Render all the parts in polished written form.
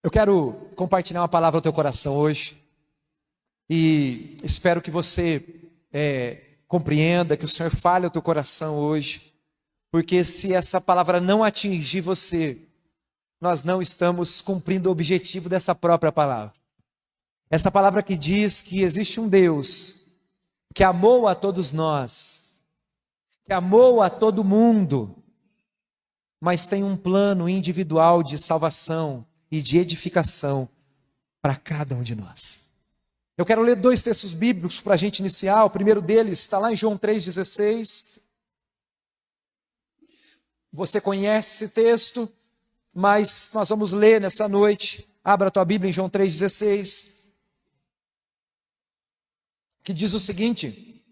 Eu quero compartilhar uma palavra ao teu coração hoje e espero que você compreenda, que o Senhor fale ao teu coração hoje, porque se essa palavra não atingir você, nós não estamos cumprindo o objetivo dessa própria palavra. Essa palavra que diz que existe um Deus que amou a todos nós, que amou a todo mundo, mas tem um plano individual de salvação e de edificação para cada um de nós. Eu quero ler 2 textos bíblicos para a gente iniciar. O primeiro deles está lá em João 3,16. Você conhece esse texto, mas nós vamos ler nessa noite. Abra a tua Bíblia em João 3,16. Que diz o seguinte: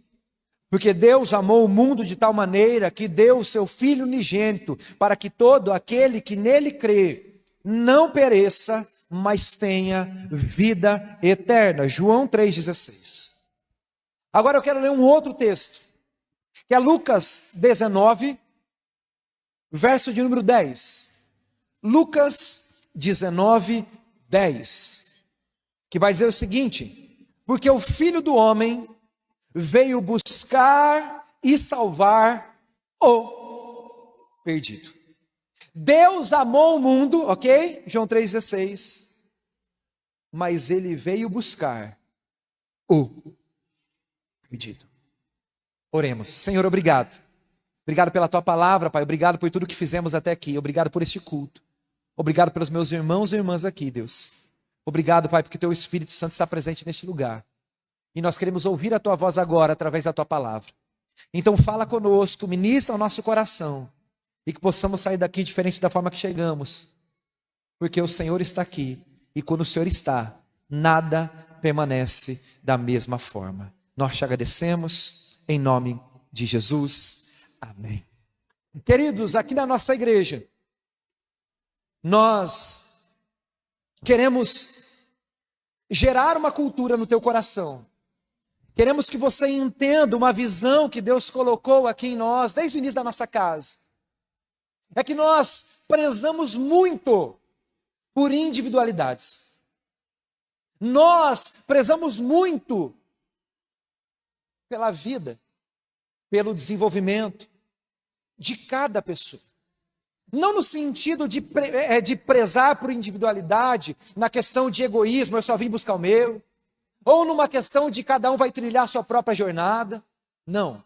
porque Deus amou o mundo de tal maneira que deu o seu Filho unigênito, para que todo aquele que nele crê não pereça, mas tenha vida eterna. João 3,16. Agora eu quero ler um outro texto, que é Lucas 19, verso de número 10. Lucas 19, 10. Que vai dizer o seguinte: porque o Filho do Homem veio buscar e salvar o perdido. Deus amou o mundo, ok? João 3,16. Mas ele veio buscar o perdido. Oremos. Senhor, obrigado. Obrigado pela tua palavra, Pai. Obrigado por tudo que fizemos até aqui. Obrigado por este culto. Obrigado pelos meus irmãos e irmãs aqui, Deus. Obrigado, Pai, porque teu Espírito Santo está presente neste lugar. E nós queremos ouvir a tua voz agora, através da tua palavra. Então fala conosco, ministra ao nosso coração, e que possamos sair daqui diferente da forma que chegamos, porque o Senhor está aqui, e quando o Senhor está, nada permanece da mesma forma. Nós te agradecemos, em nome de Jesus. Amém. Queridos, aqui na nossa igreja, nós queremos gerar uma cultura no teu coração. Queremos que você entenda uma visão que Deus colocou aqui em nós, desde o início da nossa casa. É que nós prezamos muito por individualidades. Nós prezamos muito pela vida, pelo desenvolvimento de cada pessoa. Não no sentido de prezar por individualidade, na questão de egoísmo, eu só vim buscar o meu. Ou numa questão de cada um vai trilhar a sua própria jornada. Não.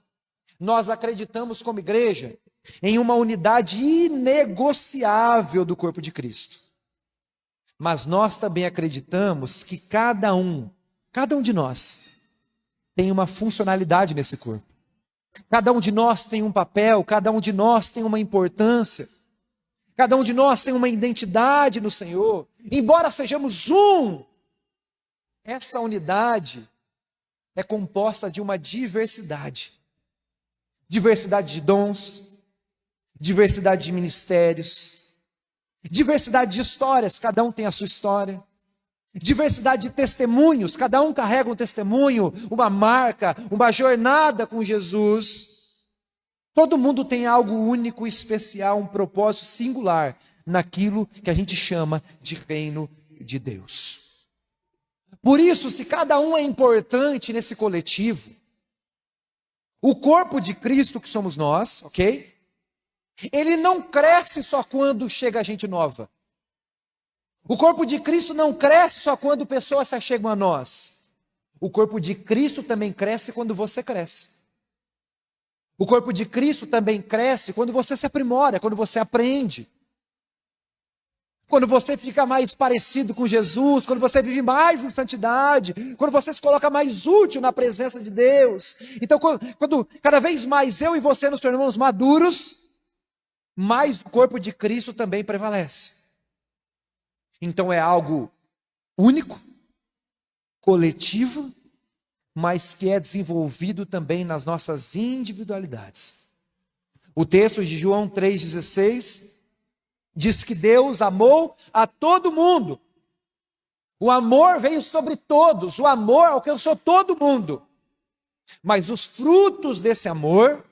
Nós acreditamos como igreja em uma unidade inegociável do corpo de Cristo. Mas nós também acreditamos que cada um de nós tem uma funcionalidade nesse corpo. Cada um de nós tem um papel, cada um de nós tem uma importância. Cada um de nós tem uma identidade no Senhor. Embora sejamos um, essa unidade é composta de uma diversidade. Diversidade de dons, diversidade de ministérios, diversidade de histórias, cada um tem a sua história. Diversidade de testemunhos, cada um carrega um testemunho, uma marca, uma jornada com Jesus. Todo mundo tem algo único, especial, um propósito singular naquilo que a gente chama de reino de Deus. Por isso, se cada um é importante nesse coletivo, o corpo de Cristo que somos nós, ok? Ele não cresce só quando chega gente nova. O corpo de Cristo não cresce só quando pessoas se achegam a nós. O corpo de Cristo também cresce quando você cresce. O corpo de Cristo também cresce quando você se aprimora, quando você aprende. Quando você fica mais parecido com Jesus, quando você vive mais em santidade, quando você se coloca mais útil na presença de Deus. Então, quando cada vez mais eu e você nos tornamos maduros, mais o corpo de Cristo também prevalece. Então é algo único, coletivo, mas que é desenvolvido também nas nossas individualidades. O texto de João 3,16 diz que Deus amou a todo mundo. O amor veio sobre todos, o amor alcançou todo mundo. Mas os frutos desse amor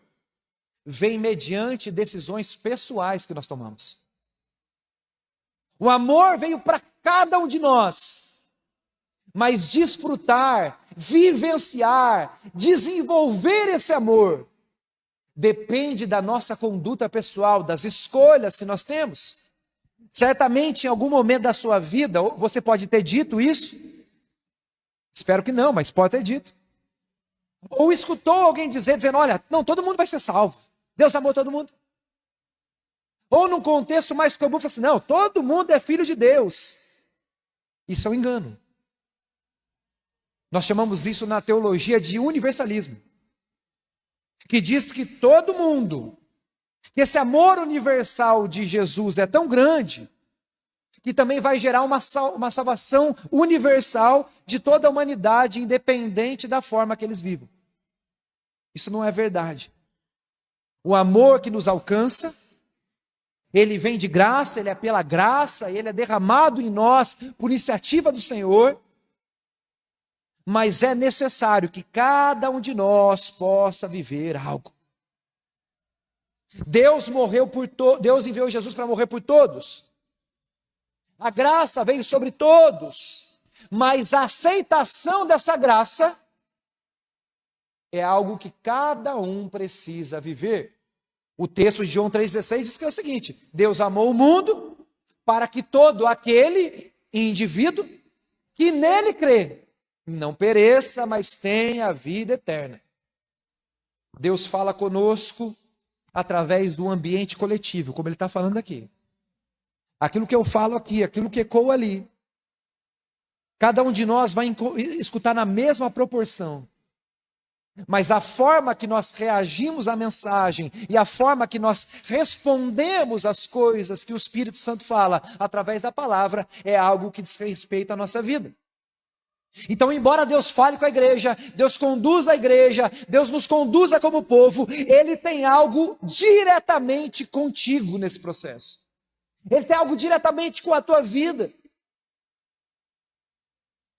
vêm mediante decisões pessoais que nós tomamos. O amor veio para cada um de nós. Mas desfrutar, vivenciar, desenvolver esse amor, depende da nossa conduta pessoal, das escolhas que nós temos. Certamente, em algum momento da sua vida, você pode ter dito isso. Espero que não, mas pode ter dito. Ou escutou alguém dizendo, olha, não, todo mundo vai ser salvo. Deus amou todo mundo. Ou num contexto mais comum, fala assim, não, todo mundo é filho de Deus. Isso é um engano. Nós chamamos isso na teologia de universalismo. Que diz que todo mundo, que esse amor universal de Jesus é tão grande, que também vai gerar uma salvação universal de toda a humanidade, independente da forma que eles vivam. Isso não é verdade. O amor que nos alcança, ele vem de graça, ele é pela graça, ele é derramado em nós por iniciativa do Senhor, mas é necessário que cada um de nós possa viver algo. Deus enviou Jesus para morrer por todos. A graça veio sobre todos, mas a aceitação dessa graça é algo que cada um precisa viver. O texto de João 3,16 diz que é o seguinte: Deus amou o mundo para que todo aquele indivíduo que nele crê não pereça, mas tenha a vida eterna. Deus fala conosco através do ambiente coletivo, como ele está falando aqui. Aquilo que eu falo aqui, aquilo que ecoa ali, cada um de nós vai escutar na mesma proporção. Mas a forma que nós reagimos à mensagem e a forma que nós respondemos às coisas que o Espírito Santo fala através da palavra é algo que diz respeito à nossa vida. Então, embora Deus fale com a igreja, Deus conduza a igreja, Deus nos conduza como povo, Ele tem algo diretamente contigo nesse processo. Ele tem algo diretamente com a tua vida.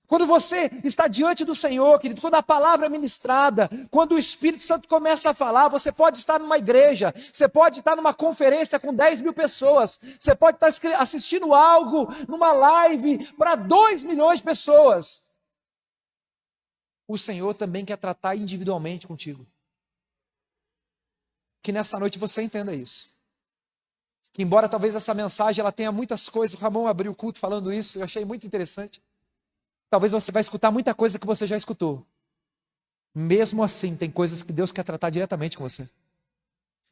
Quando você está diante do Senhor, querido, quando a palavra é ministrada, quando o Espírito Santo começa a falar, você pode estar numa igreja, você pode estar numa conferência com 10 mil pessoas, você pode estar assistindo algo numa live para 2 milhões de pessoas. O Senhor também quer tratar individualmente contigo. Que nessa noite você entenda isso. Que embora talvez essa mensagem ela tenha muitas coisas, o Ramon abriu o culto falando isso, eu achei muito interessante. Talvez você vai escutar muita coisa que você já escutou. Mesmo assim, tem coisas que Deus quer tratar diretamente com você.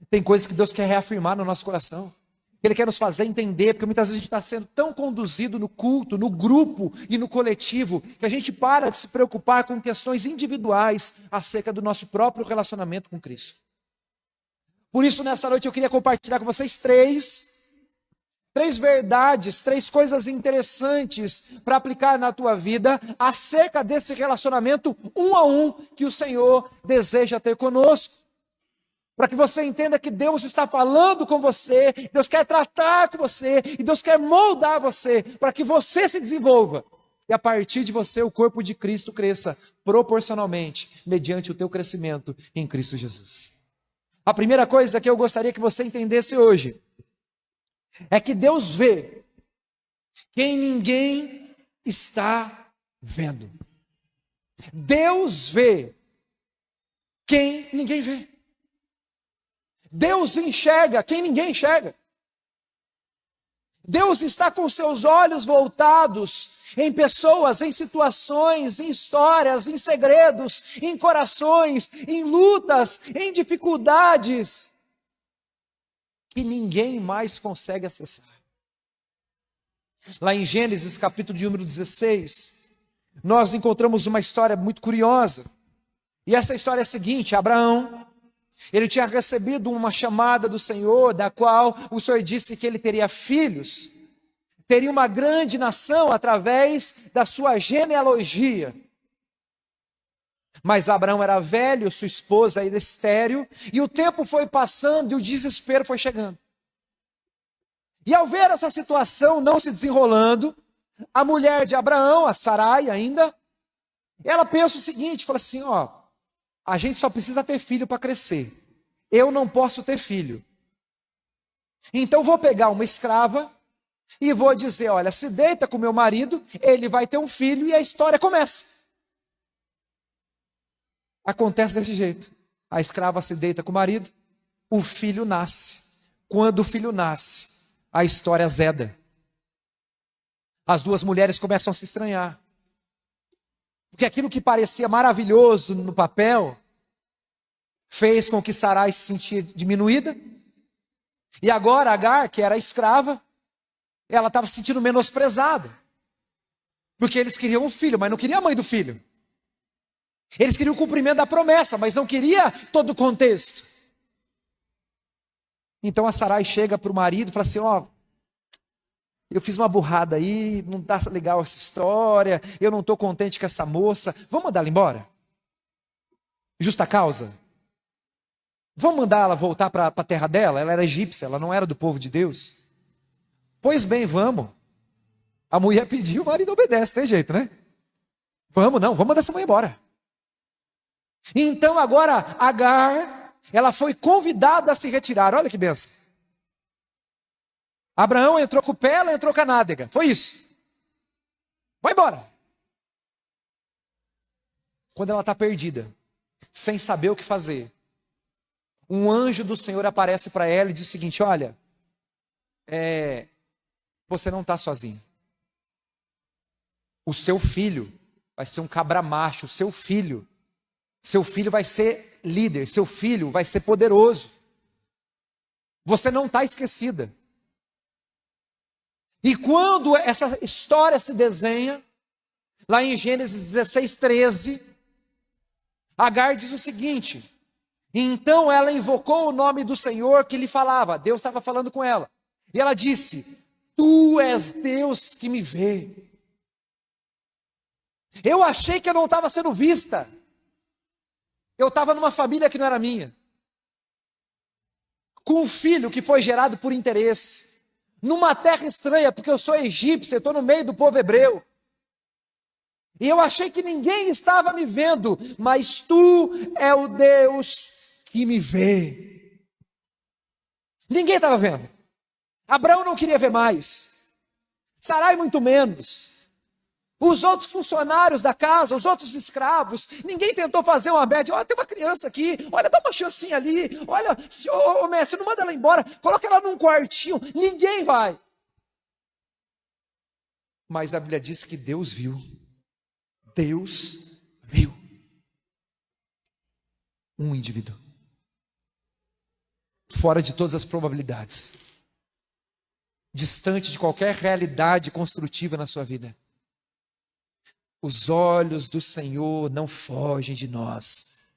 Tem coisas que Deus quer reafirmar no nosso coração. Ele quer nos fazer entender, porque muitas vezes a gente está sendo tão conduzido no culto, no grupo e no coletivo, que a gente para de se preocupar com questões individuais acerca do nosso próprio relacionamento com Cristo. Por isso, nessa noite eu queria compartilhar com vocês três verdades, 3 coisas interessantes para aplicar na tua vida acerca desse relacionamento um a um que o Senhor deseja ter conosco. Para que você entenda que Deus está falando com você, Deus quer tratar com você e Deus quer moldar você para que você se desenvolva. E a partir de você o corpo de Cristo cresça proporcionalmente mediante o teu crescimento em Cristo Jesus. A primeira coisa que eu gostaria que você entendesse hoje é que Deus vê quem ninguém está vendo. Deus vê quem ninguém vê. Deus enxerga quem ninguém enxerga. Deus está com seus olhos voltados em pessoas, em situações, em histórias, em segredos, em corações, em lutas, em dificuldades que ninguém mais consegue acessar. Lá em Gênesis, capítulo de número 16, nós encontramos uma história muito curiosa. E essa história é a seguinte: Abraão, ele tinha recebido uma chamada do Senhor, da qual o Senhor disse que ele teria filhos, teria uma grande nação através da sua genealogia. Mas Abraão era velho, sua esposa era estéril, e o tempo foi passando e o desespero foi chegando. E ao ver essa situação não se desenrolando, a mulher de Abraão, a Sarai ainda, ela pensa o seguinte, fala assim, a gente só precisa ter filho para crescer. Eu não posso ter filho. Então vou pegar uma escrava, e vou dizer, olha, se deita com meu marido, ele vai ter um filho e a história começa. Acontece desse jeito. A escrava se deita com o marido, o filho nasce. Quando o filho nasce, a história azeda. As duas mulheres começam a se estranhar. Porque aquilo que parecia maravilhoso no papel, fez com que Sarai se sentisse diminuída. E agora Agar, que era escrava, ela estava se sentindo menosprezada. Porque eles queriam um filho, mas não queriam a mãe do filho. Eles queriam o cumprimento da promessa, mas não queria todo o contexto. Então a Sarai chega para o marido e fala assim, ó, eu fiz uma burrada aí, não está legal essa história, eu não estou contente com essa moça, vamos mandar ela embora? Justa causa? Vamos mandar ela voltar para a terra dela? Ela era egípcia, ela não era do povo de Deus. Pois bem, vamos. A mulher pediu, o marido obedece, tem jeito, né? Vamos mandar essa mulher embora. Então agora Agar, ela foi convidada a se retirar, olha que benção. Abraão entrou com o pé, ela entrou com a nádega, foi isso. Vai embora. Quando ela está perdida, sem saber o que fazer, um anjo do Senhor aparece para ela e diz o seguinte, olha, você não está sozinho. O seu filho vai ser um cabra macho, seu filho vai ser líder, seu filho vai ser poderoso. Você não está esquecida. E quando essa história se desenha, lá em Gênesis 16:13, Agar diz o seguinte, então ela invocou o nome do Senhor que lhe falava, Deus estava falando com ela, e ela disse, tu és Deus que me vê. Eu achei que eu não estava sendo vista, eu estava numa família que não era minha, com um filho que foi gerado por interesse, numa terra estranha, porque eu sou egípcio, eu estou no meio do povo hebreu. E eu achei que ninguém estava me vendo, mas tu é o Deus que me vê. Ninguém estava vendo. Abraão não queria ver mais. Sarai muito menos. Os outros funcionários da casa, os outros escravos, ninguém tentou fazer uma média. Olha, tem uma criança aqui, olha, dá uma chancinha ali. Olha, ô mestre, não manda ela embora, coloca ela num quartinho. Ninguém vai. Mas a Bíblia diz que Deus viu. Deus viu um indivíduo fora de todas as probabilidades, distante de qualquer realidade construtiva na sua vida. Os olhos do Senhor não fogem de nós.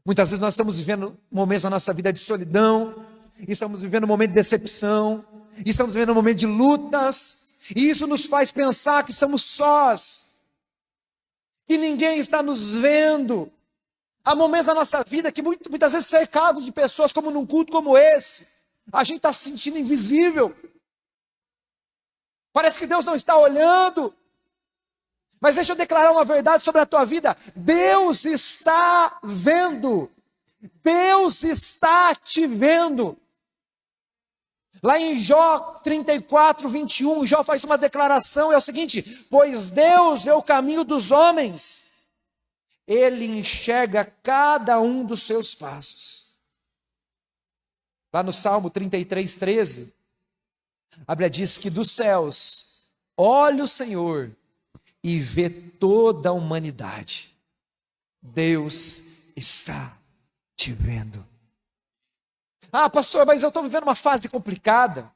Muitas vezes nós estamos vivendo momentos na nossa vida de solidão, estamos vivendo um momento de decepção, estamos vivendo um momento de lutas, e isso nos faz pensar que estamos sós, que ninguém está nos vendo. Há momentos na nossa vida que muitas vezes cercado de pessoas, como num culto como esse, a gente está se sentindo invisível. Parece que Deus não está olhando. Mas deixa eu declarar uma verdade sobre a tua vida. Deus está vendo. Deus está te vendo. Lá em Jó 34:21, Jó faz uma declaração, é o seguinte, pois Deus vê o caminho dos homens, Ele enxerga cada um dos seus passos. Lá no Salmo 33:13, a Bíblia diz que dos céus, olha o Senhor e vê toda a humanidade. Deus está te vendo. Ah, pastor, mas eu estou vivendo uma fase complicada.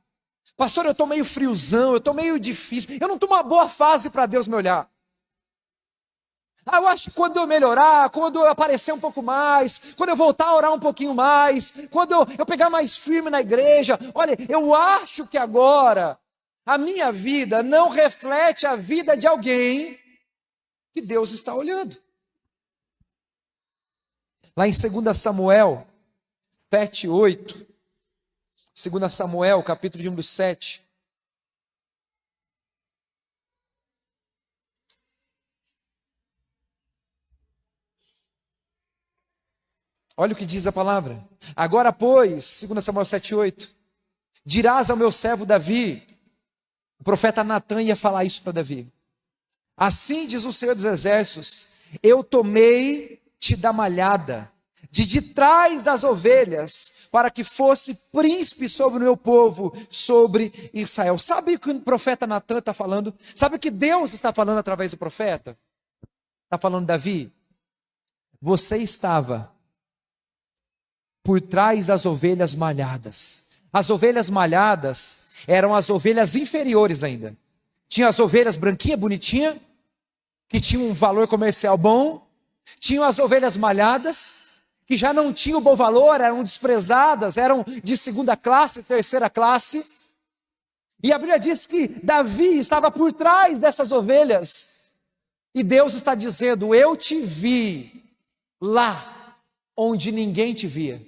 Pastor, eu estou meio friozão, eu estou meio difícil. Eu não estou numa boa fase para Deus me olhar. Ah, eu acho que quando eu melhorar, quando eu aparecer um pouco mais, quando eu voltar a orar um pouquinho mais, quando eu pegar mais firme na igreja, olha, eu acho que agora a minha vida não reflete a vida de alguém que Deus está olhando. Lá em 2 Samuel 7:8, 2 Samuel, capítulo de número 7. Olha o que diz a palavra. Agora, pois, 2 Samuel 7:8, dirás ao meu servo Davi, O profeta Natan ia falar isso para Davi. Assim diz o Senhor dos Exércitos: eu tomei-te da malhada, de trás das ovelhas, para que fosse príncipe sobre o meu povo, sobre Israel. Sabe o que o profeta Natan está falando? Sabe o que Deus está falando através do profeta? Está falando, Davi, você estava por trás das ovelhas malhadas. As ovelhas malhadas eram as ovelhas inferiores ainda. Tinha as ovelhas branquinha, bonitinha, que tinham um valor comercial bom. Tinham as ovelhas malhadas, que já não tinham bom valor, eram desprezadas, eram de segunda classe, terceira classe. E a Bíblia diz que Davi estava por trás dessas ovelhas. E Deus está dizendo: eu te vi lá onde ninguém te via.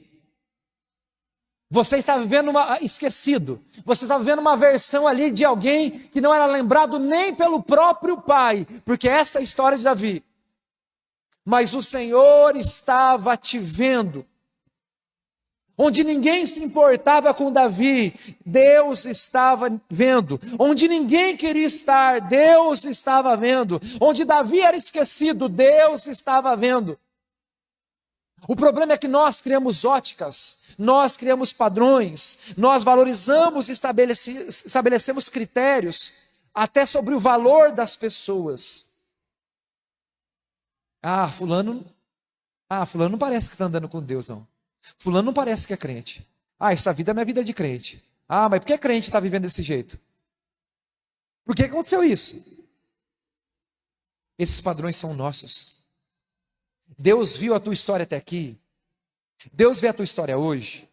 Você está vivendo esquecido. Você está vivendo uma versão ali de alguém que não era lembrado nem pelo próprio pai. Porque essa é a história de Davi. Mas o Senhor estava te vendo. Onde ninguém se importava com Davi, Deus estava vendo. Onde ninguém queria estar, Deus estava vendo. Onde Davi era esquecido, Deus estava vendo. O problema é que nós criamos óticas, nós criamos padrões, nós valorizamos, estabelecemos critérios, até sobre o valor das pessoas. Fulano não parece que está andando com Deus, não. Fulano não parece que é crente. Essa vida não é vida de crente. Mas por que crente está vivendo desse jeito? Por que aconteceu isso? Esses padrões são nossos. Deus viu a tua história até aqui. Deus vê a tua história hoje.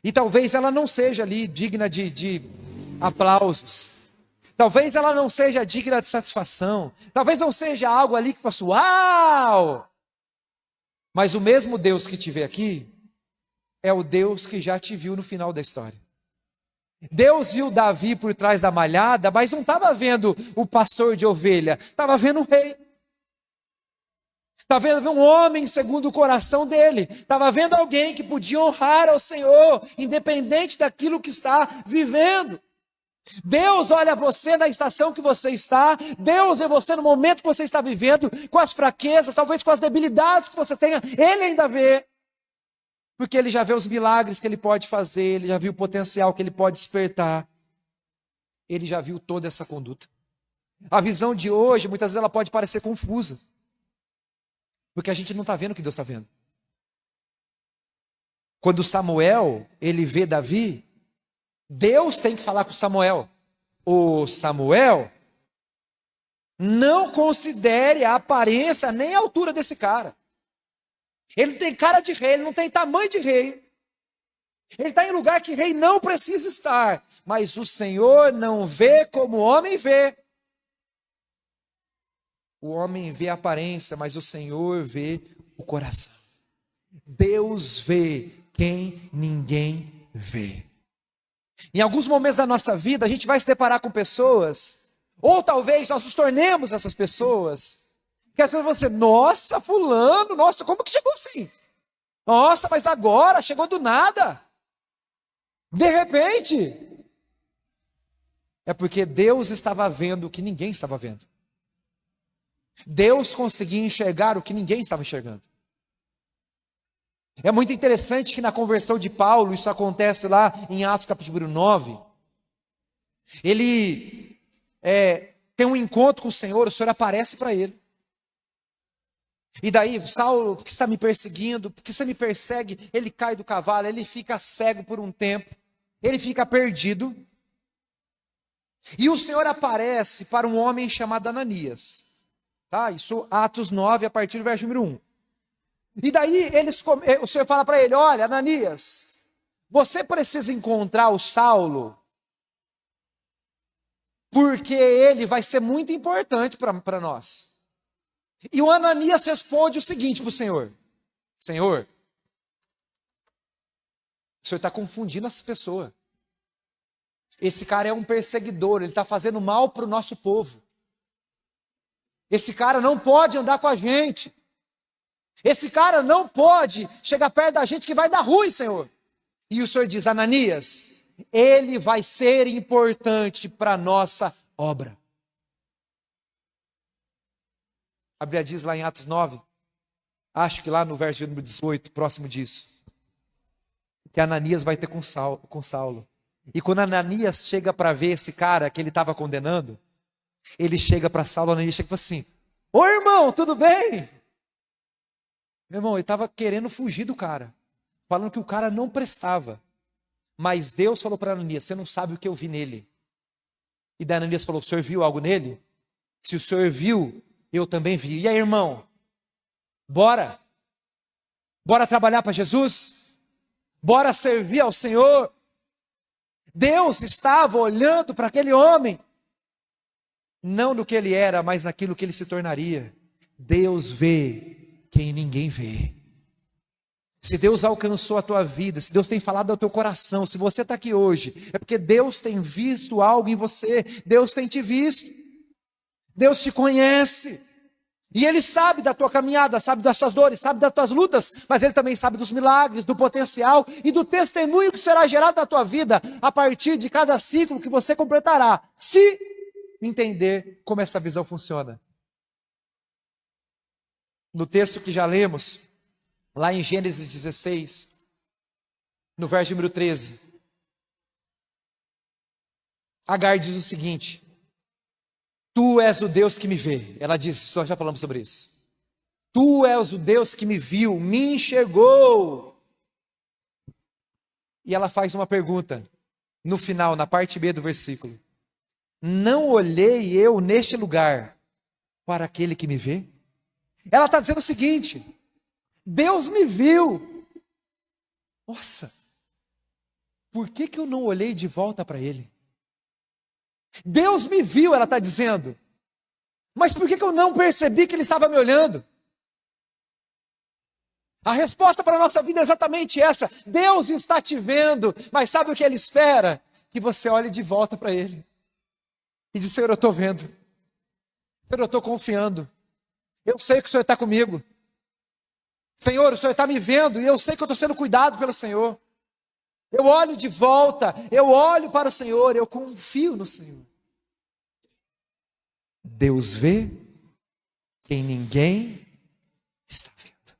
E talvez ela não seja ali digna de aplausos. Talvez ela não seja digna de satisfação. Talvez não seja algo ali que faça uau! Mas o mesmo Deus que te vê aqui é o Deus que já te viu no final da história. Deus viu Davi por trás da malhada, mas não estava vendo o pastor de ovelha, estava vendo o rei. Estava vendo um homem segundo o coração dele. Estava vendo alguém que podia honrar ao Senhor, independente daquilo que está vivendo. Deus olha você na estação que você está. Deus vê você no momento que você está vivendo, com as fraquezas, talvez com as debilidades que você tenha. Ele ainda vê. Porque ele já vê os milagres que ele pode fazer. Ele já viu o potencial que ele pode despertar. Ele já viu toda essa conduta. A visão de hoje, muitas vezes ela pode parecer confusa. Porque a gente não está vendo o que Deus está vendo. Quando Samuel, ele vê Davi, Deus tem que falar com Samuel. O Samuel, não considere a aparência nem a altura desse cara. Ele não tem cara de rei, ele não tem tamanho de rei. Ele está em lugar que rei não precisa estar. Mas o Senhor não vê como o homem vê. O homem vê a aparência, mas o Senhor vê o coração. Deus vê quem ninguém vê. Em alguns momentos da nossa vida, a gente vai se deparar com pessoas, ou talvez nós nos tornemos essas pessoas, que às vezes você, nossa, fulano, nossa, como que chegou assim? Nossa, mas agora, chegou do nada. De repente. É porque Deus estava vendo o que ninguém estava vendo. Deus conseguia enxergar o que ninguém estava enxergando. É muito interessante que na conversão de Paulo, isso acontece lá em Atos capítulo 9. Ele tem um encontro com o Senhor aparece para ele. E daí, Saulo, por que está me perseguindo? Por que você me persegue? Ele cai do cavalo, ele fica cego por um tempo, ele fica perdido. E o Senhor aparece para um homem chamado Ananias. Tá? Isso, Atos 9, a partir do verso número 1. E daí o Senhor fala para ele: olha, Ananias, você precisa encontrar o Saulo, porque ele vai ser muito importante para nós. E o Ananias responde o seguinte para o Senhor: Senhor, o Senhor está confundindo essas pessoas. Esse cara é um perseguidor, ele está fazendo mal para o nosso povo. Esse cara não pode andar com a gente. Esse cara não pode chegar perto da gente que vai dar ruim, Senhor. E o Senhor diz: Ananias, ele vai ser importante para a nossa obra. A Bíblia diz lá em Atos 9, acho que lá no verso número 18, próximo disso, que Ananias vai ter com Saulo. E quando Ananias chega para ver esse cara que ele estava condenando, ele chega para Saulo, Ananias chega e fala assim: ô irmão, tudo bem? Meu irmão, ele estava querendo fugir do cara, falando que o cara não prestava. Mas Deus falou para Ananias: você não sabe o que eu vi nele. E daí Ananias falou: o senhor viu algo nele? Se o senhor viu, eu também vi. E aí, irmão? Bora? Bora trabalhar para Jesus? Bora servir ao Senhor? Deus estava olhando para aquele homem, não no que ele era, mas naquilo que ele se tornaria. Deus vê quem ninguém vê. Se Deus alcançou a tua vida, se Deus tem falado ao teu coração, se você está aqui hoje, é porque Deus tem visto algo em você, Deus tem te visto, Deus te conhece, e Ele sabe da tua caminhada, sabe das suas dores, sabe das tuas lutas, mas Ele também sabe dos milagres, do potencial e do testemunho que será gerado na tua vida, a partir de cada ciclo que você completará, se entender como essa visão funciona. No texto que já lemos, lá em Gênesis 16, no verso número 13, Agar diz o seguinte: tu és o Deus que me vê. Ela disse, nós já falamos sobre isso. Tu és o Deus que me viu, me enxergou. E ela faz uma pergunta, no final, na parte B do versículo: não olhei eu neste lugar para aquele que me vê? Ela está dizendo o seguinte: Deus me viu. Nossa, por que eu não olhei de volta para Ele? Deus me viu, ela está dizendo, mas por que eu não percebi que Ele estava me olhando? A resposta para a nossa vida é exatamente essa: Deus está te vendo, mas sabe o que Ele espera? Que você olhe de volta para Ele e diz: Senhor, eu estou vendo, Senhor, eu estou confiando, eu sei que o Senhor está comigo, Senhor, o Senhor está me vendo e eu sei que eu estou sendo cuidado pelo Senhor. Eu olho de volta, eu olho para o Senhor, eu confio no Senhor. Deus vê quem ninguém está vendo.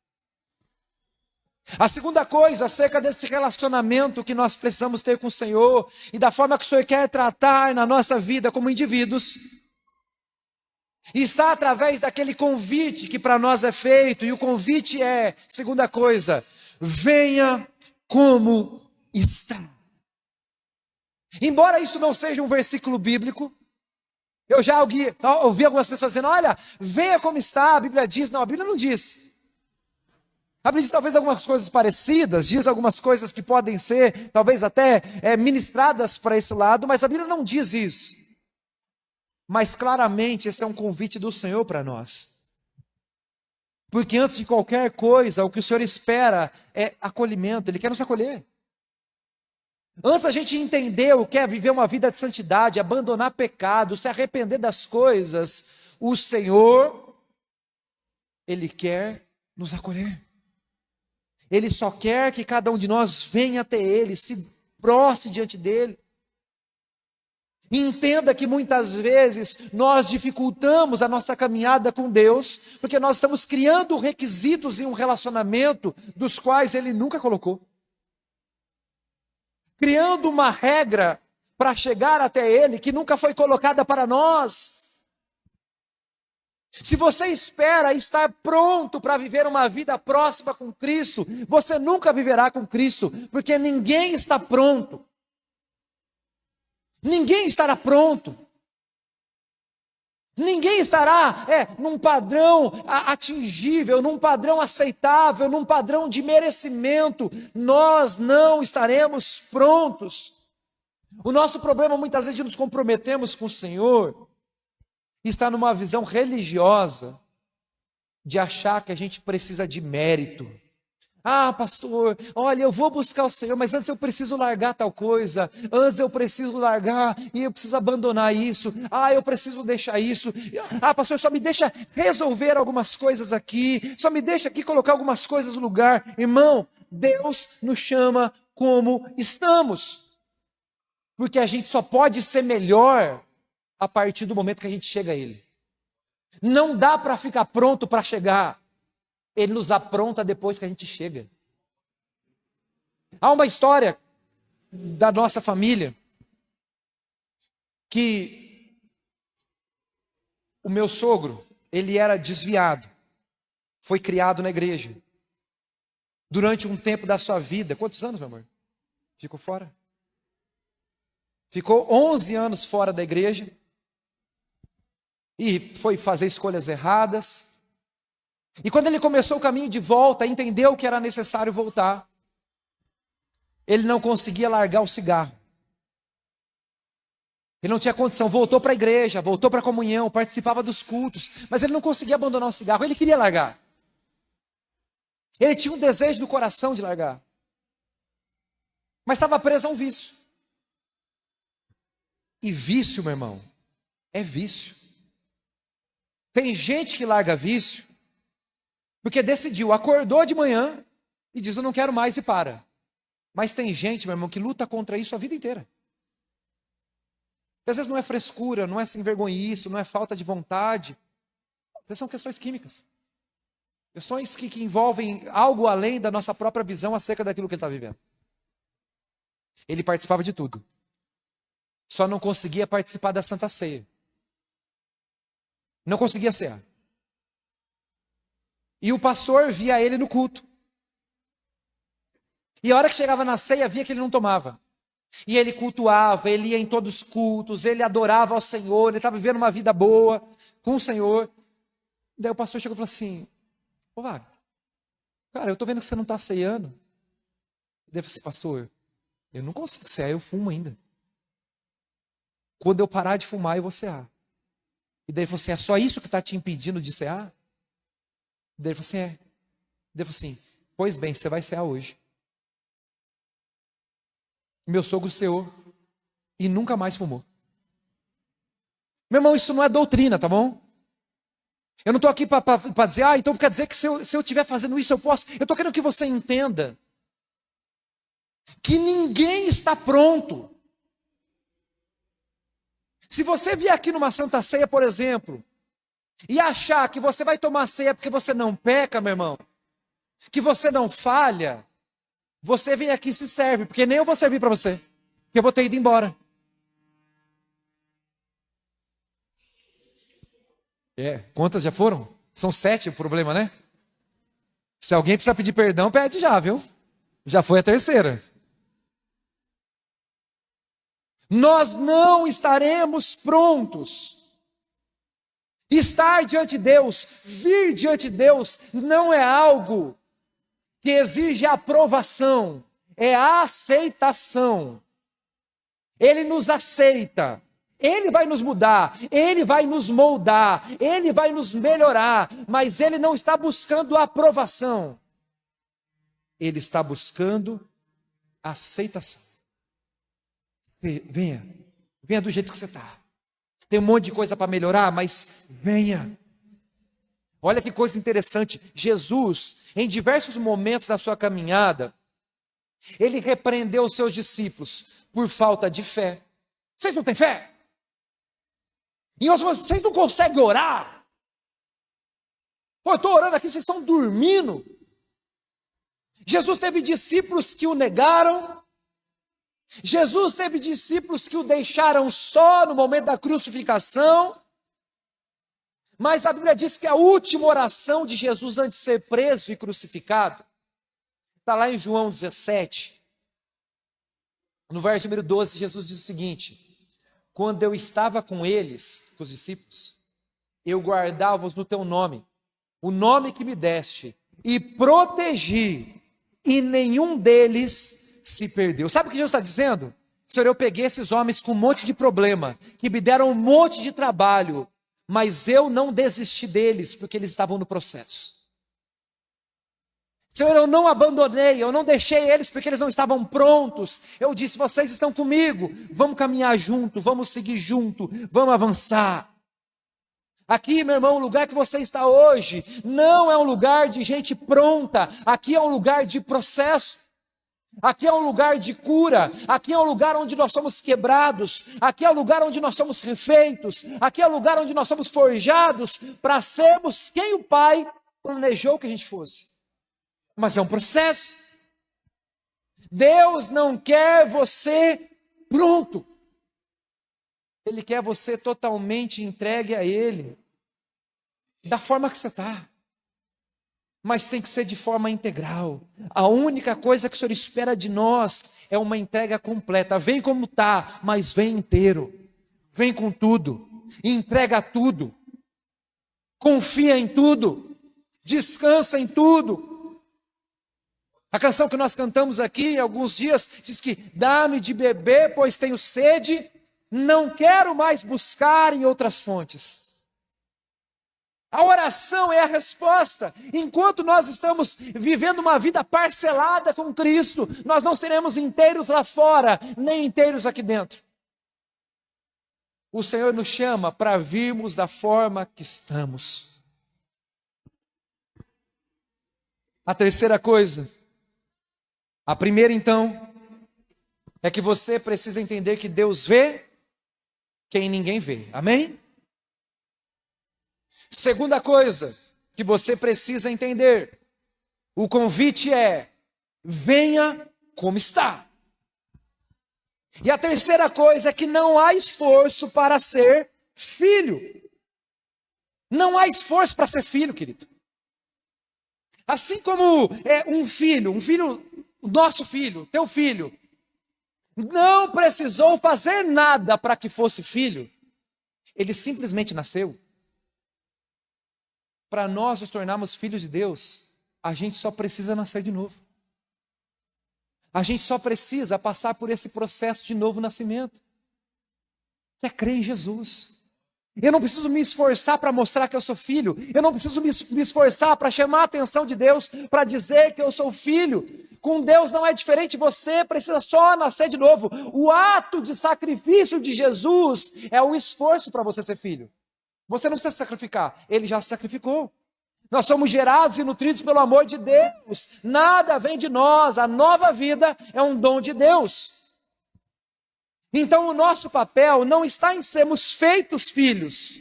A segunda coisa acerca desse relacionamento que nós precisamos ter com o Senhor e da forma que o Senhor quer tratar na nossa vida como indivíduos, está através daquele convite que para nós é feito, e o convite é, segunda coisa, venha como está. Embora isso não seja um versículo bíblico, eu já ouvi algumas pessoas dizendo: olha, venha como está, a Bíblia diz. Não, a Bíblia não diz. A Bíblia diz talvez algumas coisas parecidas, diz algumas coisas que podem ser, talvez até ministradas para esse lado, mas a Bíblia não diz isso. Mas claramente esse é um convite do Senhor para nós. Porque antes de qualquer coisa, o que o Senhor espera é acolhimento, Ele quer nos acolher. Antes a gente entender o que é viver uma vida de santidade, abandonar pecado, se arrepender das coisas, o Senhor, Ele quer nos acolher. Ele só quer que cada um de nós venha até Ele, se prostre diante dEle. Entenda que muitas vezes nós dificultamos a nossa caminhada com Deus, porque nós estamos criando requisitos em um relacionamento dos quais Ele nunca colocou. Criando uma regra para chegar até Ele que nunca foi colocada para nós. Se você espera estar pronto para viver uma vida próxima com Cristo, você nunca viverá com Cristo, porque ninguém está pronto. Ninguém estará pronto. Ninguém estará num padrão atingível, num padrão aceitável, num padrão de merecimento. Nós não estaremos prontos. O nosso problema muitas vezes de nos comprometermos com o Senhor está numa visão religiosa de achar que a gente precisa de mérito. Ah, pastor, olha, eu vou buscar o Senhor, mas antes eu preciso largar tal coisa, antes eu preciso largar e eu preciso abandonar isso, eu preciso deixar isso, pastor, só me deixa resolver algumas coisas aqui, só me deixa aqui colocar algumas coisas no lugar. Irmão, Deus nos chama como estamos. Porque a gente só pode ser melhor a partir do momento que a gente chega a Ele. Não dá para ficar pronto para chegar. Ele nos apronta depois que a gente chega. Há uma história da nossa família que o meu sogro, ele era desviado. Foi criado na igreja. Durante um tempo da sua vida, quantos anos, meu amor? Ficou fora? Ficou 11 anos fora da igreja. E foi fazer escolhas erradas. E quando ele começou o caminho de volta, entendeu que era necessário voltar. Ele não conseguia largar o cigarro. Ele não tinha condição, voltou para a igreja, voltou para a comunhão, participava dos cultos, mas ele não conseguia abandonar o cigarro, ele queria largar. Ele tinha um desejo do coração de largar. Mas estava preso a um vício. E vício, meu irmão, é vício. Tem gente que larga vício porque decidiu, acordou de manhã e diz, eu não quero mais e para. Mas tem gente, meu irmão, que luta contra isso a vida inteira. Às vezes não é frescura, não é sem vergonhice, não é falta de vontade. Às vezes são questões químicas. Questões que envolvem algo além da nossa própria visão acerca daquilo que ele está vivendo. Ele participava de tudo. Só não conseguia participar da Santa Ceia. Não conseguia cear. E o pastor via ele no culto. E a hora que chegava na ceia, via que ele não tomava. E ele cultuava, ele ia em todos os cultos, ele adorava ao Senhor, ele estava vivendo uma vida boa com o Senhor. Daí o pastor chegou e falou assim, ô Wagner, cara, eu estou vendo que você não está ceando. Daí eu falei assim, pastor, eu não consigo cear, eu fumo ainda. Quando eu parar de fumar, eu vou cear. E daí ele falou assim, é só isso que está te impedindo de cear? Daí ele falou assim, é. Daí ele falou assim, pois bem, você vai cear hoje. Meu sogro ceou e nunca mais fumou. Meu irmão, isso não é doutrina, tá bom? Eu não estou aqui para dizer, então quer dizer que se eu estiver fazendo isso eu posso. Eu estou querendo que você entenda que ninguém está pronto. Se você vier aqui numa Santa Ceia, por exemplo, e achar que você vai tomar ceia porque você não peca, meu irmão, que você não falha, você vem aqui e se serve, porque nem eu vou servir para você, porque eu vou ter ido embora. Quantas já foram? São 7 o problema, né? Se alguém precisa pedir perdão, pede já, viu? Já foi a terceira. Nós não estaremos prontos. Estar diante de Deus, vir diante de Deus, não é algo que exige aprovação, é a aceitação. Ele nos aceita, Ele vai nos mudar, Ele vai nos moldar, Ele vai nos melhorar, mas Ele não está buscando aprovação, Ele está buscando aceitação. Venha do jeito que você está. Tem um monte de coisa para melhorar, mas venha. Olha que coisa interessante, Jesus, em diversos momentos da sua caminhada, ele repreendeu os seus discípulos por falta de fé. Vocês não têm fé? E vocês não conseguem orar? Pô, eu estou orando aqui, vocês estão dormindo. Jesus teve discípulos que o negaram. Jesus teve discípulos que o deixaram só no momento da crucificação. Mas a Bíblia diz que a última oração de Jesus antes de ser preso e crucificado, está lá em João 17, no verso número 12, Jesus diz o seguinte, quando eu estava com eles, com os discípulos, eu guardava-os no teu nome, o nome que me deste, e protegi, e nenhum deles se perdeu. Sabe o que Jesus está dizendo? Senhor, eu peguei esses homens com um monte de problema, que me deram um monte de trabalho, mas eu não desisti deles, porque eles estavam no processo. Senhor, eu não abandonei, eu não deixei eles, porque eles não estavam prontos. Eu disse, vocês estão comigo, vamos caminhar junto, vamos seguir junto, vamos avançar. Aqui, meu irmão, o lugar que você está hoje, não é um lugar de gente pronta, aqui é um lugar de processo. Aqui é um lugar de cura, aqui é um lugar onde nós somos quebrados, aqui é um lugar onde nós somos refeitos, aqui é um lugar onde nós somos forjados para sermos quem o Pai planejou que a gente fosse. Mas é um processo. Deus não quer você pronto. Ele quer você totalmente entregue a Ele, da forma que você está. Mas tem que ser de forma integral. A única coisa que o Senhor espera de nós é uma entrega completa. Vem como está, mas vem inteiro. Vem com tudo. Entrega tudo. Confia em tudo. Descansa em tudo. A canção que nós cantamos aqui há alguns dias diz que dá-me de beber, pois tenho sede. Não quero mais buscar em outras fontes. A oração é a resposta. Enquanto nós estamos vivendo uma vida parcelada com Cristo, nós não seremos inteiros lá fora, nem inteiros aqui dentro. O Senhor nos chama para virmos da forma que estamos. A terceira coisa, a primeira então, é que você precisa entender que Deus vê quem ninguém vê. Amém? Segunda coisa que você precisa entender, o convite é, venha como está. E a terceira coisa é que não há esforço para ser filho. Não há esforço para ser filho, querido. Assim como um filho, o nosso filho, teu filho, não precisou fazer nada para que fosse filho, ele simplesmente nasceu. Para nós nos tornarmos filhos de Deus, a gente só precisa nascer de novo. A gente só precisa passar por esse processo de novo nascimento, que é crer em Jesus. Eu não preciso me esforçar para mostrar que eu sou filho. Eu não preciso me esforçar para chamar a atenção de Deus, para dizer que eu sou filho. Com Deus não é diferente, você precisa só nascer de novo. O ato de sacrifício de Jesus é o esforço para você ser filho. Você não precisa se sacrificar, Ele já se sacrificou. Nós somos gerados e nutridos pelo amor de Deus. Nada vem de nós, a nova vida é um dom de Deus. Então o nosso papel não está em sermos feitos filhos.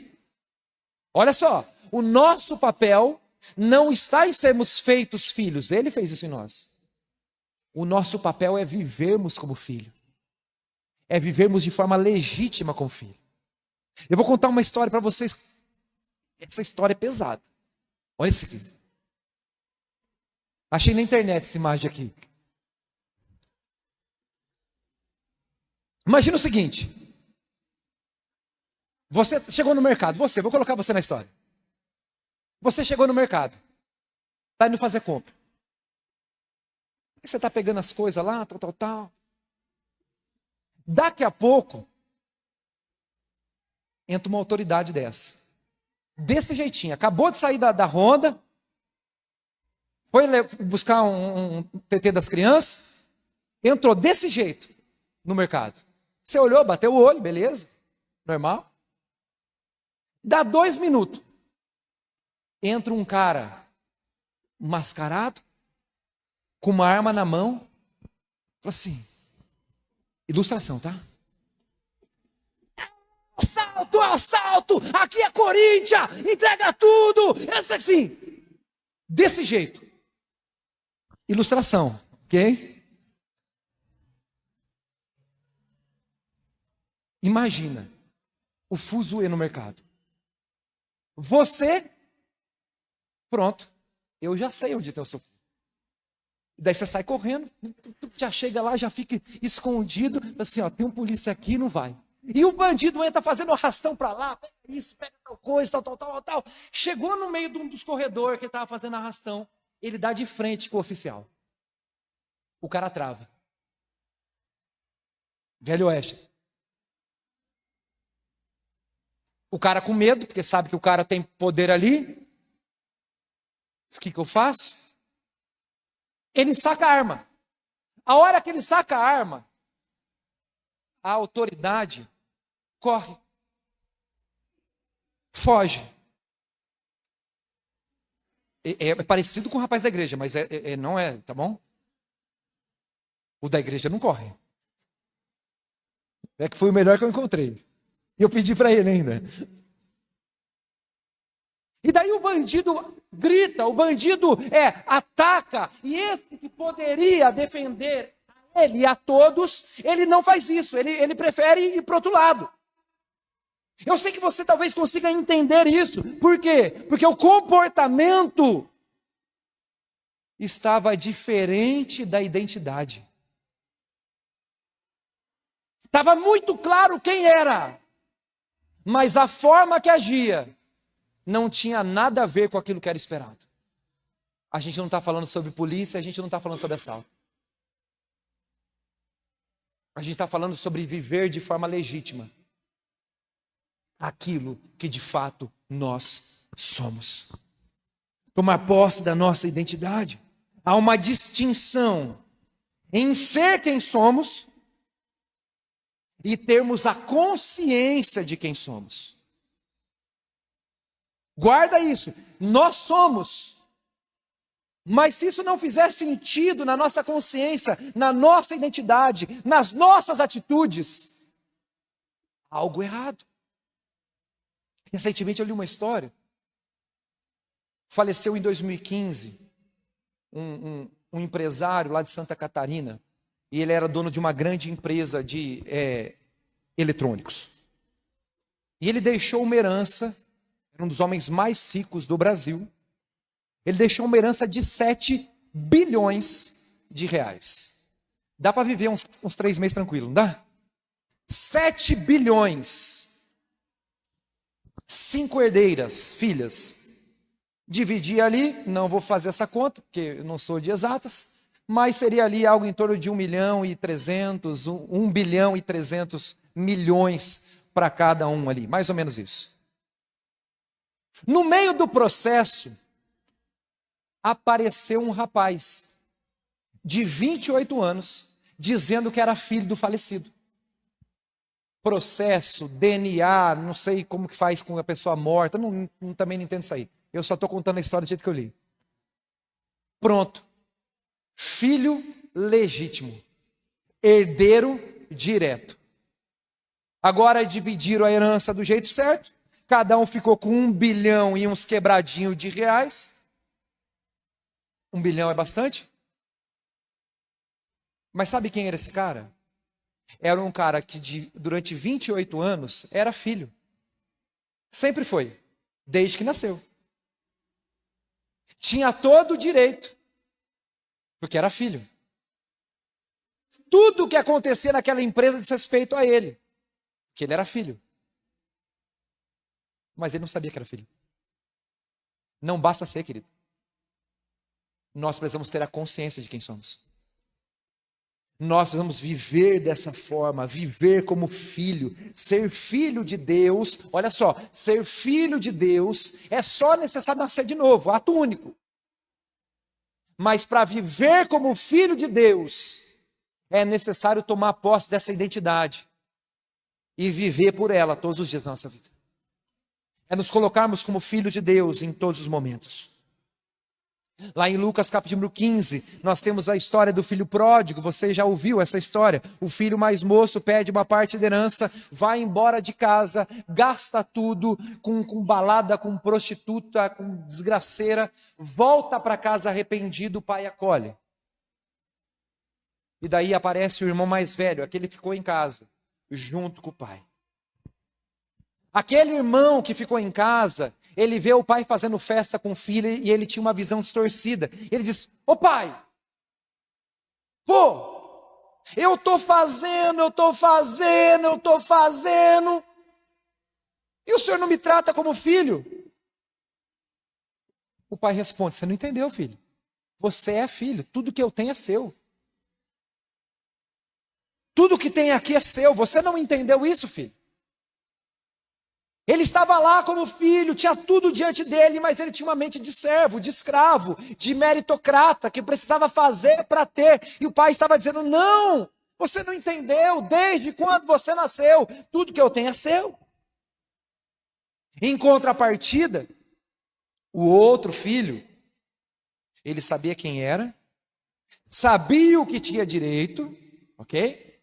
Olha só, o nosso papel não está em sermos feitos filhos. Ele fez isso em nós. O nosso papel é vivermos como filho. É vivermos de forma legítima como filho. Eu vou contar uma história para vocês. Essa história é pesada. Olha isso aqui. Achei na internet essa imagem aqui. Imagina o seguinte. Você chegou no mercado. Vou colocar você na história. Você chegou no mercado. Está indo fazer compra. Você está pegando as coisas lá, tal. Daqui a pouco, entra uma autoridade desse jeitinho, acabou de sair da Honda, foi buscar um TT das crianças, entrou desse jeito no mercado. Você olhou, bateu o olho, beleza, normal. Dá 2 minutos, entra um cara mascarado, com uma arma na mão, fala assim, ilustração, tá? Assalto, aqui é Corinthians, entrega tudo, assim, desse jeito. Ilustração, ok? Imagina o fuzuê no mercado. Você, pronto, eu já sei onde está o seu. Daí você sai correndo, já chega lá, já fica escondido, assim, ó, tem um polícia aqui, não vai. E o bandido entra fazendo arrastão para lá, pega isso, pega tal coisa, tal. Chegou no meio de um dos corredores que ele estava fazendo arrastão, ele dá de frente com o oficial. O cara trava. Velho Oeste. O cara com medo, porque sabe que o cara tem poder ali. O que eu faço? Ele saca a arma. A hora que ele saca a arma, a autoridade corre. Foge. É parecido com o rapaz da igreja, mas não é, tá bom? O da igreja não corre. É que foi o melhor que eu encontrei. E eu pedi para ele ainda. E daí o bandido grita, o bandido ataca, e esse que poderia defender a ele e a todos, ele não faz isso, ele prefere ir para o outro lado. Eu sei que você talvez consiga entender isso. Por quê? Porque o comportamento estava diferente da identidade. Estava muito claro quem era, mas a forma que agia não tinha nada a ver com aquilo que era esperado. A gente não está falando sobre polícia, a gente não está falando sobre assalto. A gente está falando sobre viver de forma legítima aquilo que de fato nós somos. Tomar posse da nossa identidade. Há uma distinção em ser quem somos e termos a consciência de quem somos. Guarda isso. Nós somos. Mas se isso não fizer sentido na nossa consciência, na nossa identidade, nas nossas atitudes, há algo errado. Recentemente eu li uma história. Faleceu em 2015 um empresário lá de Santa Catarina. E ele era dono de uma grande empresa de eletrônicos. E ele deixou uma herança, era um dos homens mais ricos do Brasil. Ele deixou uma herança de 7 bilhões de reais. Dá para viver uns 3 meses tranquilo, não dá? 7 bilhões. 5 herdeiras, filhas. Dividir ali, não vou fazer essa conta, porque eu não sou de exatas, mas seria ali algo em torno de 1 milhão e 300, 1 bilhão e 300 milhões para cada um ali, mais ou menos isso. No meio do processo, apareceu um rapaz de 28 anos, dizendo que era filho do falecido. Processo, DNA, não sei como que faz com a pessoa morta, também não entendo isso aí. Eu só estou contando a história do jeito que eu li. Pronto. Filho legítimo. Herdeiro direto. Agora dividiram a herança do jeito certo. Cada um ficou com 1 bilhão e uns quebradinhos de reais. 1 bilhão é bastante? Mas sabe quem era esse cara? Era um cara que durante 28 anos era filho. Sempre foi. Desde que nasceu. Tinha todo o direito. Porque era filho. Tudo o que acontecia naquela empresa diz respeito a ele. Porque ele era filho. Mas ele não sabia que era filho. Não basta ser, querido. Nós precisamos ter a consciência de quem somos. Nós precisamos viver dessa forma, viver como filho, ser filho de Deus. Olha só, ser filho de Deus é só necessário nascer de novo, ato único. Mas para viver como filho de Deus, é necessário tomar posse dessa identidade e viver por ela todos os dias da nossa vida. É nos colocarmos como filho de Deus em todos os momentos. Lá em Lucas capítulo 15, nós temos a história do filho pródigo. Você já ouviu essa história? O filho mais moço pede uma parte da herança, vai embora de casa, gasta tudo com balada, com prostituta, com desgraceira, volta para casa arrependido, o pai acolhe. E daí aparece o irmão mais velho, aquele que ficou em casa, junto com o pai. Aquele irmão que ficou em casa, ele vê o pai fazendo festa com o filho e ele tinha uma visão distorcida. Ele diz: ô pai, eu estou fazendo, e o senhor não me trata como filho? O pai responde: você não entendeu, filho. Você é filho, tudo que eu tenho é seu. Tudo que tem aqui é seu, você não entendeu isso, filho? Ele estava lá como filho, tinha tudo diante dele, mas ele tinha uma mente de servo, de escravo, de meritocrata, que precisava fazer para ter. E o pai estava dizendo: não, você não entendeu, desde quando você nasceu, tudo que eu tenho é seu. Em contrapartida, o outro filho, ele sabia quem era, sabia o que tinha direito, ok?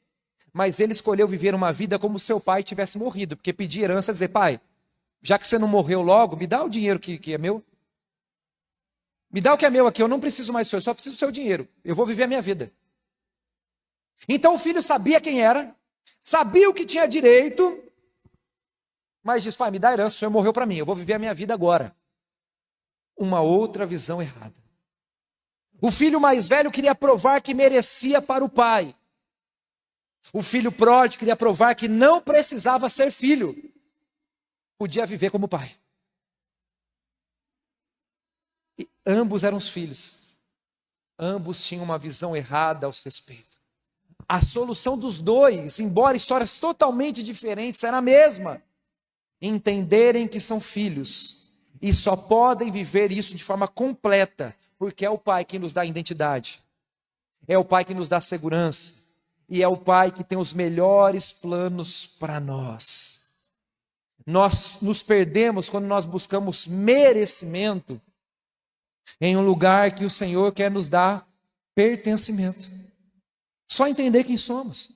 Mas ele escolheu viver uma vida como se seu pai tivesse morrido, porque pedir herança é dizer, pai, já que você não morreu logo, me dá o dinheiro que é meu. Me dá o que é meu aqui, eu não preciso mais do seu, eu só preciso do seu dinheiro. Eu vou viver a minha vida. Então o filho sabia quem era, sabia o que tinha direito, mas diz, pai, me dá a herança, o senhor morreu para mim, eu vou viver a minha vida agora. Uma outra visão errada. O filho mais velho queria provar que merecia para o pai. O filho pródigo queria provar que não precisava ser filho. Podia viver como pai. E ambos eram os filhos. Ambos tinham uma visão errada ao respeito. A solução dos dois, embora histórias totalmente diferentes, era a mesma. Entenderem que são filhos. E só podem viver isso de forma completa, porque é o pai que nos dá identidade. É o pai que nos dá segurança. E é o pai que tem os melhores planos para nós. Nós nos perdemos quando nós buscamos merecimento em um lugar que o Senhor quer nos dar pertencimento. Só entender quem somos.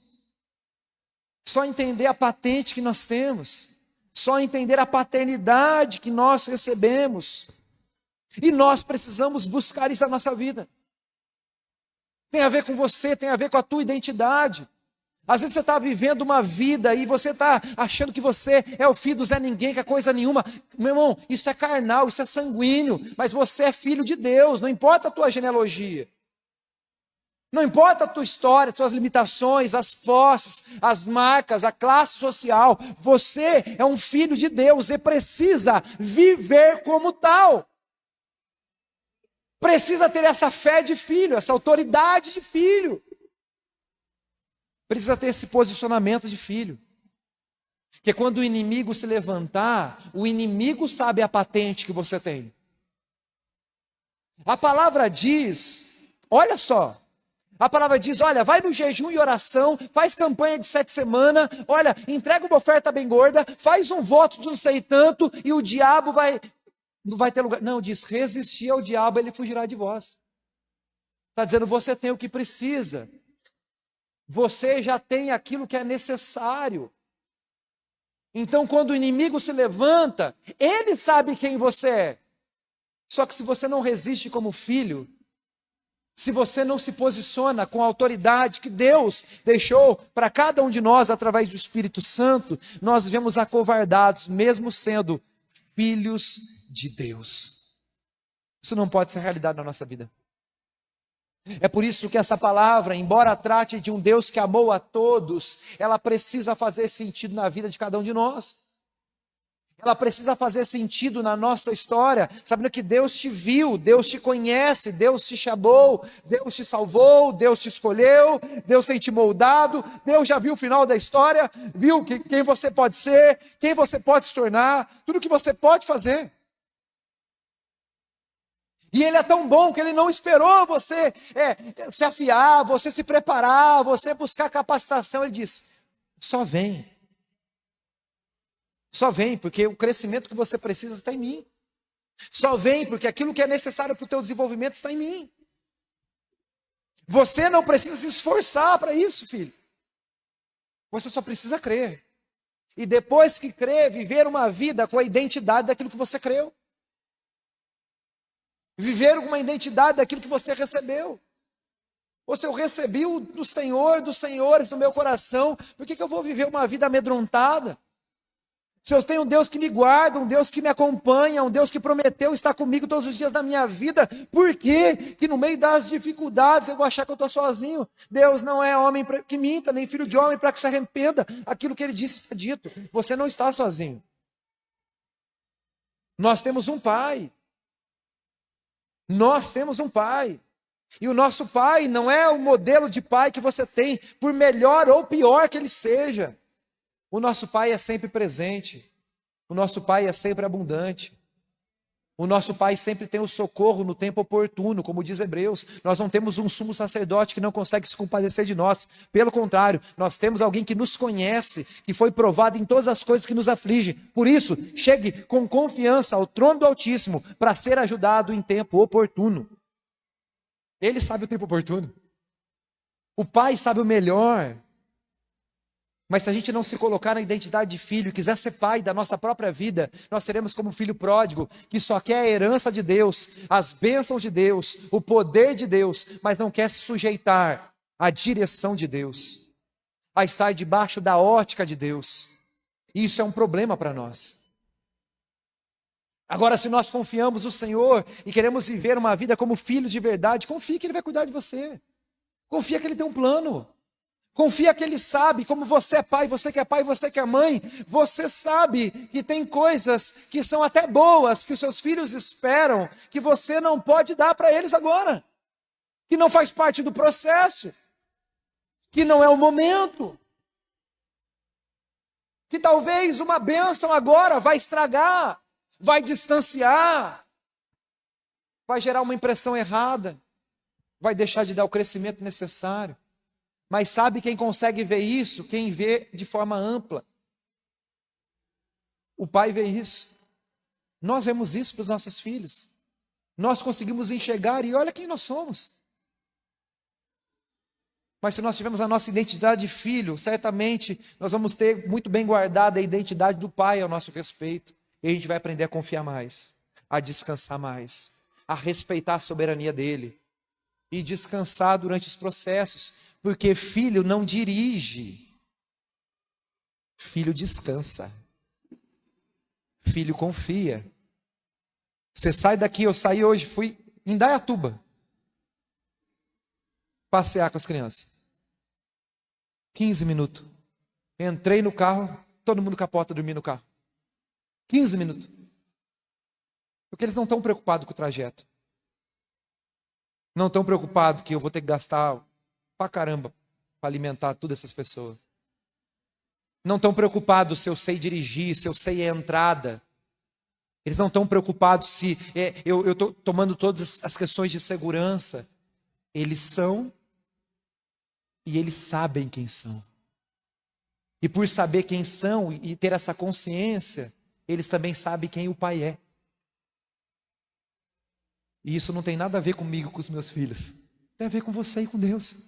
Só entender a patente que nós temos. Só entender a paternidade que nós recebemos. E nós precisamos buscar isso na nossa vida. Tem a ver com você, tem a ver com a tua identidade. Às vezes você está vivendo uma vida e você está achando que você é o filho do Zé Ninguém, que é coisa nenhuma. Meu irmão, isso é carnal, isso é sanguíneo, mas você é filho de Deus, não importa a tua genealogia. Não importa a tua história, as tuas limitações, as posses, as marcas, a classe social. Você é um filho de Deus e precisa viver como tal. Precisa ter essa fé de filho, essa autoridade de filho. Precisa ter esse posicionamento de filho. Porque quando o inimigo se levantar, o inimigo sabe a patente que você tem. A palavra diz, olha só, a palavra diz, olha, vai no jejum e oração, faz campanha de 7 semanas, olha, entrega uma oferta bem gorda, faz um voto de não sei tanto, e o diabo não vai ter lugar. Não, diz, resistir ao diabo, ele fugirá de vós. Está dizendo, você tem o que precisa. Você já tem aquilo que é necessário. Então, quando o inimigo se levanta, ele sabe quem você é. Só que se você não resiste como filho, se você não se posiciona com a autoridade que Deus deixou para cada um de nós através do Espírito Santo, nós vivemos acovardados, mesmo sendo filhos de Deus. Isso não pode ser realidade na nossa vida. É por isso que essa palavra, embora trate de um Deus que amou a todos, ela precisa fazer sentido na vida de cada um de nós. Ela precisa fazer sentido na nossa história, sabendo que Deus te viu, Deus te conhece, Deus te chamou, Deus te salvou, Deus te escolheu, Deus tem te moldado, Deus já viu o final da história, viu quem você pode ser, quem você pode se tornar, tudo que você pode fazer. E Ele é tão bom que Ele não esperou você se afiar, você se preparar, você buscar capacitação. Ele diz, só vem. Só vem, porque o crescimento que você precisa está em mim. Só vem, porque aquilo que é necessário para o teu desenvolvimento está em mim. Você não precisa se esforçar para isso, filho. Você só precisa crer. E depois que crer, viver uma vida com a identidade daquilo que você creu. Viver com uma identidade daquilo que você recebeu. Ou se eu recebi do Senhor, dos senhores no meu coração, por que eu vou viver uma vida amedrontada? Se eu tenho um Deus que me guarda, um Deus que me acompanha, um Deus que prometeu estar comigo todos os dias da minha vida, por que no meio das dificuldades eu vou achar que eu estou sozinho? Deus não é homem que minta, nem filho de homem para que se arrependa. Aquilo que Ele disse está dito. Você não está sozinho. Nós temos um Pai. Nós temos um Pai. E o nosso Pai não é o modelo de pai que você tem, por melhor ou pior que ele seja. O nosso Pai é sempre presente. O nosso Pai é sempre abundante. O nosso Pai sempre tem o socorro no tempo oportuno, como diz Hebreus. Nós não temos um sumo sacerdote que não consegue se compadecer de nós. Pelo contrário, nós temos alguém que nos conhece, que foi provado em todas as coisas que nos afligem. Por isso, chegue com confiança ao trono do Altíssimo para ser ajudado em tempo oportuno. Ele sabe o tempo oportuno. O pai sabe o melhor. Mas se a gente não se colocar na identidade de filho, quiser ser pai da nossa própria vida, nós seremos como um filho pródigo, que só quer a herança de Deus, as bênçãos de Deus, o poder de Deus, mas não quer se sujeitar à direção de Deus, a estar debaixo da ótica de Deus. E isso é um problema para nós. Agora, se nós confiamos no Senhor e queremos viver uma vida como filhos de verdade, confia que Ele vai cuidar de você. Confia que Ele tem um plano. Confia que Ele sabe, como você é pai, você que é mãe, você sabe que tem coisas que são até boas, que os seus filhos esperam, que você não pode dar para eles agora, que não faz parte do processo, que não é o momento, que talvez uma bênção agora vai estragar, vai distanciar, vai gerar uma impressão errada, vai deixar de dar o crescimento necessário. Mas sabe quem consegue ver isso? Quem vê de forma ampla. O pai vê isso. Nós vemos isso para os nossos filhos. Nós conseguimos enxergar e olha quem nós somos. Mas se nós tivermos a nossa identidade de filho, certamente nós vamos ter muito bem guardada a identidade do pai ao nosso respeito. E a gente vai aprender a confiar mais, a descansar mais, a respeitar a soberania dele e descansar durante os processos. Porque filho não dirige, filho descansa, filho confia. Você sai daqui, eu saí hoje, fui em Indaiatuba, passear com as crianças, 15 minutos, entrei no carro, todo mundo capota dormir no carro, 15 minutos, porque eles não estão preocupados com o trajeto, não estão preocupados que eu vou ter que gastar pra caramba para alimentar todas essas pessoas. Não estão preocupados se eu sei dirigir, se eu sei a entrada. Eles não estão preocupados se eu estou tomando todas as questões de segurança. Eles são e eles sabem quem são. E por saber quem são e ter essa consciência, eles também sabem quem o pai é. E isso não tem nada a ver comigo, com os meus filhos. Tem a ver com você e com Deus.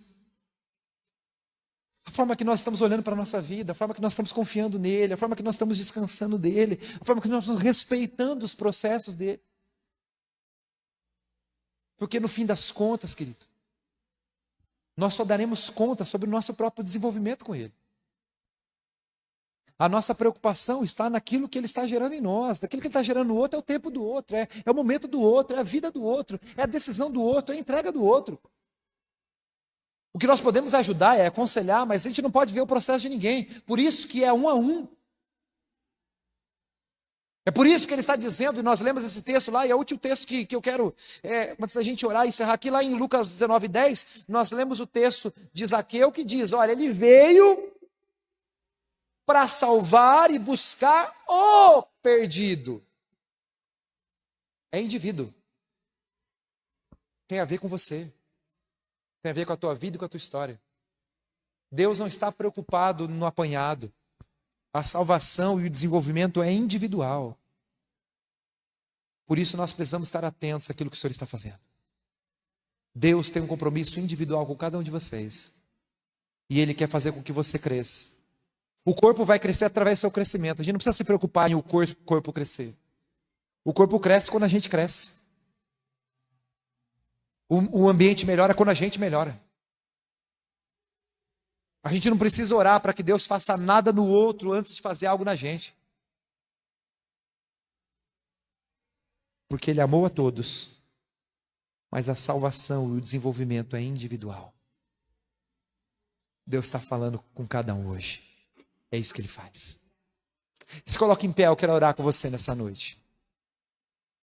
A forma que nós estamos olhando para a nossa vida, a forma que nós estamos confiando nele, a forma que nós estamos descansando dele, a forma que nós estamos respeitando os processos dele. Porque no fim das contas, querido, nós só daremos conta sobre o nosso próprio desenvolvimento com ele. A nossa preocupação está naquilo que ele está gerando em nós, daquilo que ele está gerando no outro é o tempo do outro, é o momento do outro, é a vida do outro, é a decisão do outro, é a entrega do outro. O que nós podemos ajudar é aconselhar, mas a gente não pode ver o processo de ninguém. Por isso que é um a um. É por isso que ele está dizendo, e nós lemos esse texto lá, e é o último texto que eu quero, antes da gente orar e encerrar aqui, lá em Lucas 19:10, nós lemos o texto de Zaqueu que diz, olha, ele veio para salvar e buscar o perdido. É indivíduo. Tem a ver com você. Tem a ver com a tua vida e com a tua história. Deus não está preocupado no apanhado. A salvação e o desenvolvimento é individual. Por isso nós precisamos estar atentos àquilo que o Senhor está fazendo. Deus tem um compromisso individual com cada um de vocês. E Ele quer fazer com que você cresça. O corpo vai crescer através do seu crescimento. A gente não precisa se preocupar em o corpo crescer. O corpo cresce quando a gente cresce. O ambiente melhora quando a gente melhora. A gente não precisa orar para que Deus faça nada no outro antes de fazer algo na gente. Porque Ele amou a todos. Mas a salvação e o desenvolvimento é individual. Deus está falando com cada um hoje. É isso que Ele faz. Se coloque em pé, eu quero orar com você nessa noite.